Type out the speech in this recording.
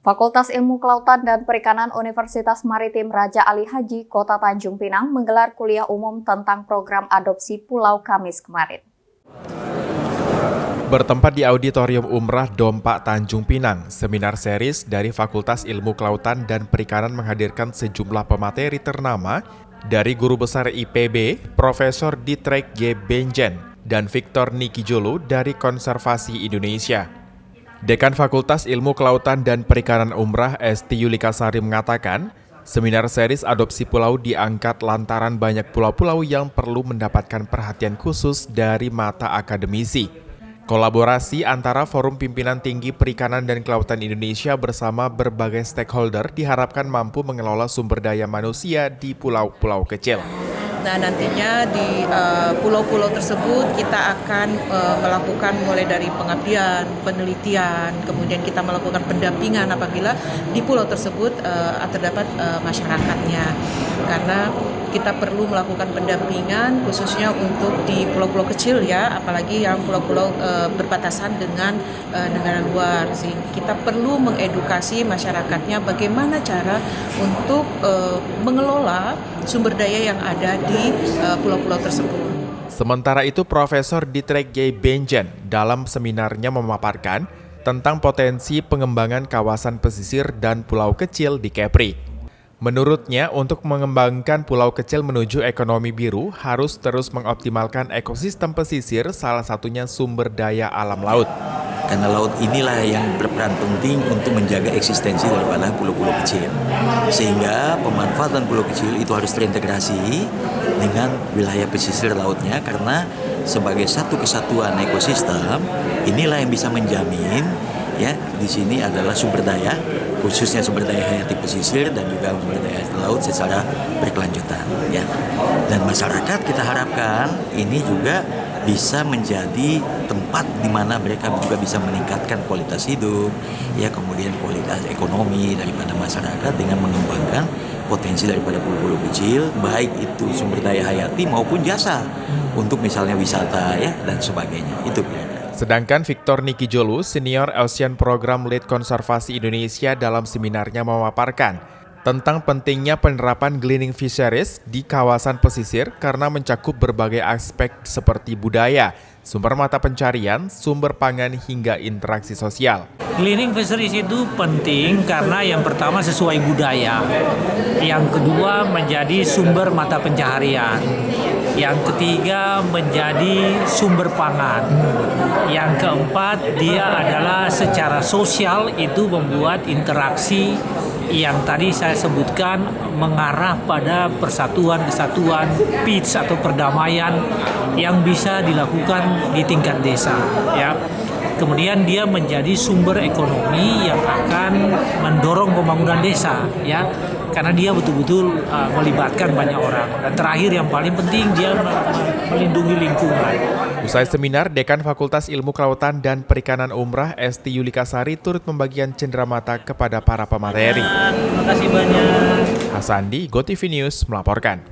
Fakultas Ilmu Kelautan dan Perikanan Universitas Maritim Raja Ali Haji, Kota Tanjung Pinang menggelar kuliah umum tentang program adopsi pulau Kamis kemarin. Bertempat di Auditorium Umrah Dompak Tanjung Pinang, seminar series dari Fakultas Ilmu Kelautan dan Perikanan menghadirkan sejumlah pemateri ternama dari Guru Besar IPB, Profesor Dietrich G. Benjen, dan Victor Nikijolo dari Konservasi Indonesia. Dekan Fakultas Ilmu Kelautan dan Perikanan Umrah Esti Yulika Sari mengatakan, seminar series adopsi pulau diangkat lantaran banyak pulau-pulau yang perlu mendapatkan perhatian khusus dari mata akademisi. Kolaborasi antara Forum Pimpinan Tinggi Perikanan dan Kelautan Indonesia bersama berbagai stakeholder diharapkan mampu mengelola sumber daya manusia di pulau-pulau kecil. Nah, nantinya di pulau-pulau tersebut kita akan melakukan mulai dari pengabdian, penelitian, kemudian kita melakukan pendampingan apabila di pulau tersebut terdapat masyarakatnya. Karena kita perlu melakukan pendampingan khususnya untuk di pulau-pulau kecil ya, apalagi yang pulau-pulau berbatasan dengan negara luar. Sehingga kita perlu mengedukasi masyarakatnya bagaimana cara untuk mengelola sumber daya yang ada di pulau-pulau tersebut. Sementara itu, Profesor Dietrich G. Benjen dalam seminarnya memaparkan tentang potensi pengembangan kawasan pesisir dan pulau kecil di Kepri. Menurutnya, untuk mengembangkan pulau kecil menuju ekonomi biru harus terus mengoptimalkan ekosistem pesisir, salah satunya sumber daya alam laut. Karena laut inilah yang berperan penting untuk menjaga eksistensi daripada pulau-pulau kecil. Sehingga pemanfaatan pulau kecil itu harus terintegrasi dengan wilayah pesisir lautnya, karena sebagai satu kesatuan ekosistem, inilah yang bisa menjamin ya di sini adalah sumber daya, khususnya sumber daya hayati pesisir dan juga sumber daya laut secara berkelanjutan ya. Dan masyarakat kita harapkan ini juga bisa menjadi tempat di mana mereka juga bisa meningkatkan kualitas hidup ya, kemudian kualitas ekonomi daripada masyarakat dengan mengembangkan potensi daripada pulau-pulau kecil, baik itu sumber daya hayati maupun jasa untuk misalnya wisata ya dan sebagainya. Itu kira-kira. Sedangkan Victor Nikijolo, Senior Ocean Program Lead Konservasi Indonesia dalam seminarnya memaparkan tentang pentingnya penerapan gleaning fisheries di kawasan pesisir karena mencakup berbagai aspek seperti budaya, sumber mata pencarian, sumber pangan hingga interaksi sosial. Gleaning fisheries itu penting karena yang pertama sesuai budaya, yang kedua menjadi sumber mata pencaharian, yang ketiga menjadi sumber pangan, yang keempat dia adalah secara sosial itu membuat interaksi yang tadi saya sebutkan mengarah pada persatuan, kesatuan, peace atau perdamaian yang bisa dilakukan di tingkat desa ya. Kemudian dia menjadi sumber ekonomi yang akan mendorong pembangunan desa ya, karena dia betul-betul melibatkan banyak orang. Dan terakhir yang paling penting dia melindungi lingkungan. Usai seminar, Dekan Fakultas Ilmu Kelautan dan Perikanan Umrah Esti Yulika Sari turut membagikan cenderamata kepada para pemateri. Terima kasih banyak. Hasandi, GoTV News melaporkan.